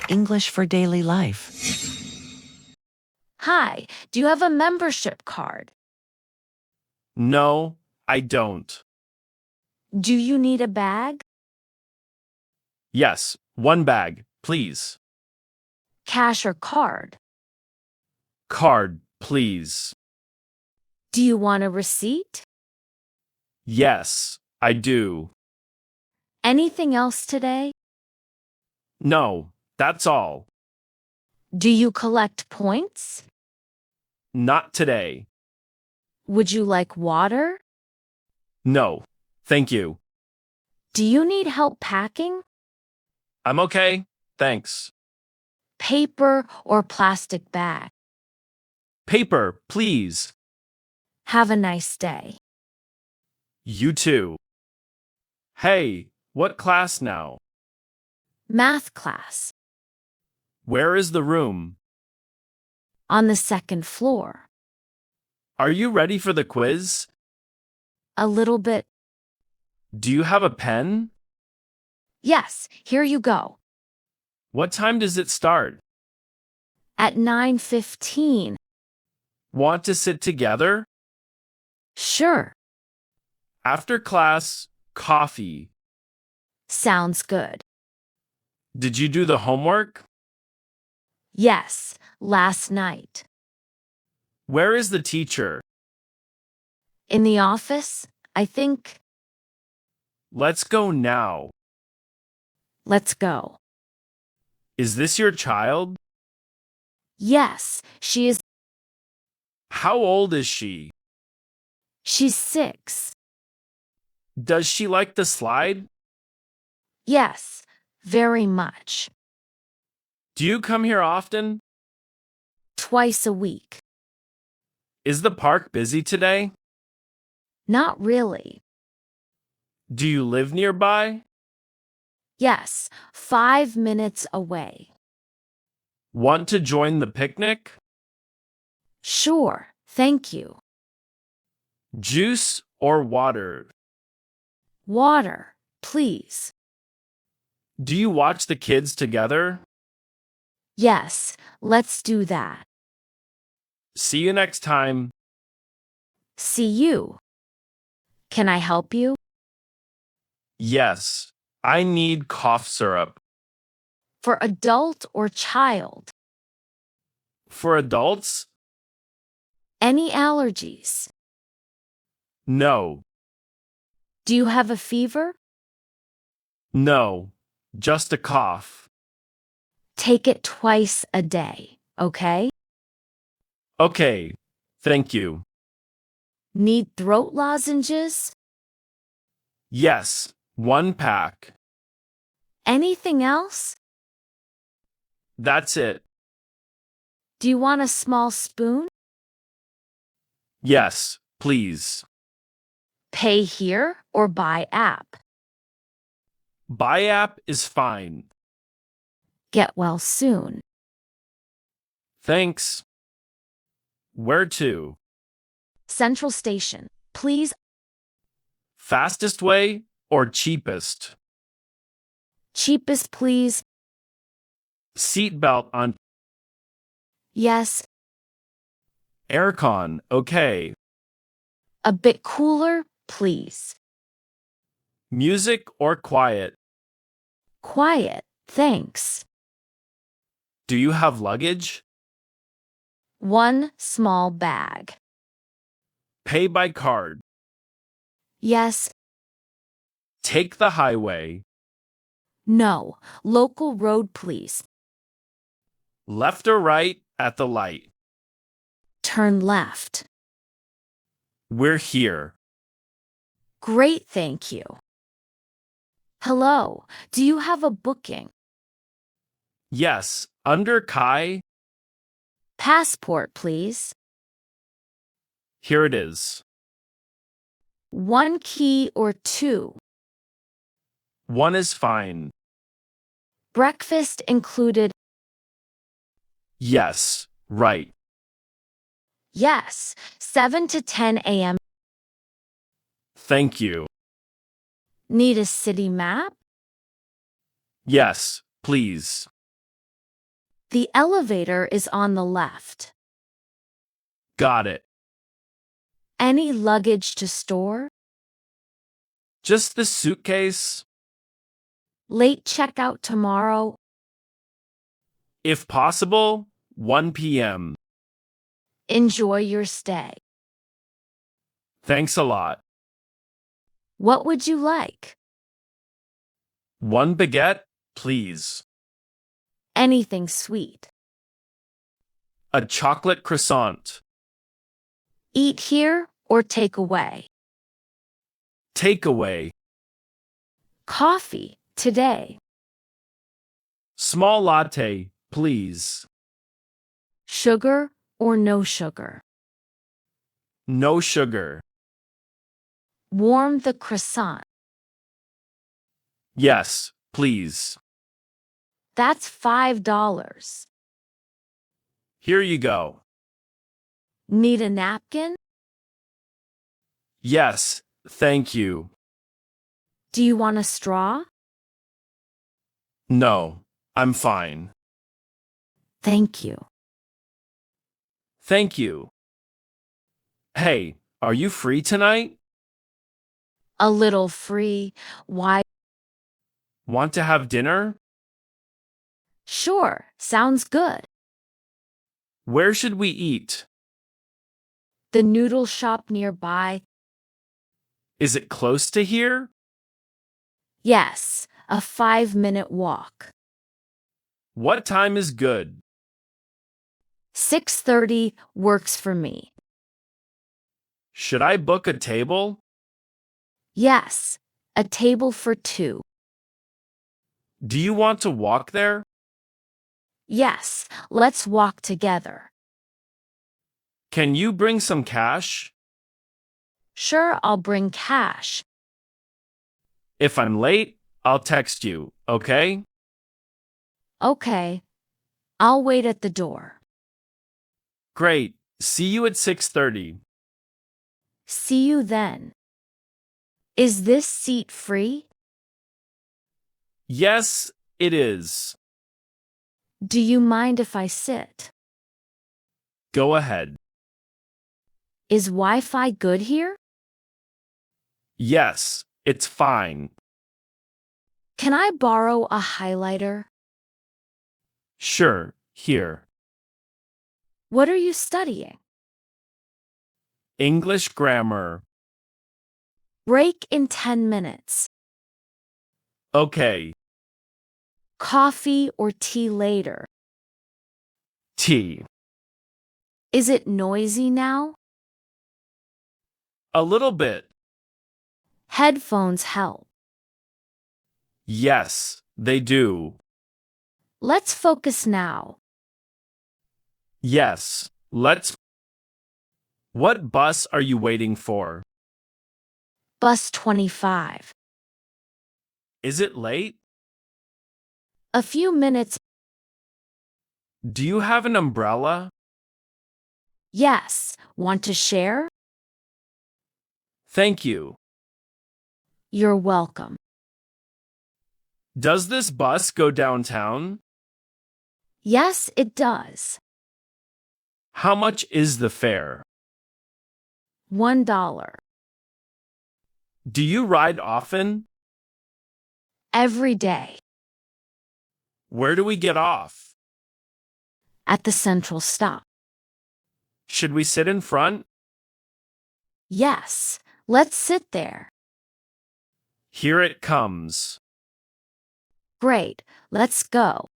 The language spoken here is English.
English for daily life. Hi, do you have a membership card? No, I don't. Do you need a bag? Yes, one bag, please. Cash or card? Card, please. Do you want a receipt? Yes, I do. Anything else today? No, that's all. Do you collect points? Not today. Would you like water? No, thank you. Do you need help packing? I'm okay, thanks. Paper or plastic bag? Paper, please. Have a nice day. You too. Hey, what class now? Math class. Where is the room? On the second floor. Are you ready for the quiz? A little bit. Do you have a pen? Yes, here you go. What time does it start? At 9:15. Want to sit together? Sure. After class, coffee. Sounds good. Did you do the homework? Yes, last night. Where is the teacher? In the office, I think. Let's go now. Let's go. Is this your child? Yes, she is. How old is she? She's 6. Does she like the slide? Yes, very much. Do you come here often? Twice a week. Is the park busy today? Not really. Do you live nearby? Yes, 5 minutes away. Want to join the picnic? Sure, thank you. Juice or water? Water, please. Do you watch the kids together? Yes, let's do that. See you next time. See you. Can I help you? Yes, I need cough syrup. For adult or child? For adults? Any allergies? No. Do you have a fever? No, just a cough. Take it twice a day, okay? Okay, thank you. Need throat lozenges? Yes, one pack. Anything else? That's it. Do you want a small spoon? Yes, please. Pay here or buy app? Buy app is fine. Get well soon. Thanks. Where to? Central Station, please. Fastest way or cheapest? Cheapest, please. Seatbelt on. Yes, Aircon, okay. a bit cooler, please. Music or quiet? Quiet, thanks. Do you have luggage? One small bag. Pay by card. Yes, Take the highway. no, local road, please. Left or right at the light. Turn left. We're here. Great, thank you. Hello, do you have a booking? Yes, under Kai. Passport, please. Here it is. 1 key or 2. One is fine. Breakfast included. Yes, right. Yes, 7 to 10 a.m. Thank you. Need a city map? Yes, please. The elevator is on the left. Got it. Any luggage to store? Just the suitcase? Late checkout tomorrow? If possible, 1 p.m. Enjoy your stay. Thanks a lot. What would you like? 1 baguette, please. Anything sweet. A chocolate croissant. Eat here or take away? Takeaway. Coffee today. Small latte, please. Sugar or no sugar? No sugar. Warm the croissant. Yes, please. That's $5. Here you go. Need a napkin? Yes, thank you. Do you want a straw? No, I'm fine. Thank you. Thank you. Hey, are you free tonight? A little free. Why? Want to have dinner? Sure, sounds good. Where should we eat? The noodle shop nearby? Is it close to here? Yes, a 5-minute walk. What time is good? 6:30 works for me. Should I book a table? Yes, a table for 2. Do you want to walk there? Yes, let's walk together. Can you bring some cash? Sure, I'll bring cash. If I'm late, I'll text you, okay? Okay, I'll wait at the door. Great. See you at 6:30. See you then. Is this seat free? Yes, it is. Do you mind if I sit? Go ahead. Is Wi-Fi good here? Yes, it's fine. Can I borrow a highlighter? Sure, here. What are you studying? English grammar. Break in 10 minutes. Okay. Coffee or tea later. Tea. Is it noisy now? A little bit. Headphones help. Yes, they do. Let's focus now. Yes, let's. What bus are you waiting for? Bus 25. Is it late? A few minutes. Do you have an umbrella? Yes. Want to share? Thank you. You're welcome. Does this bus go downtown? Yes, it does. How much is the fare? $1. Do you ride often? Every day. Where do we get off? At the central stop. Should we sit in front? Yes, let's sit there. Here it comes. Great, let's go.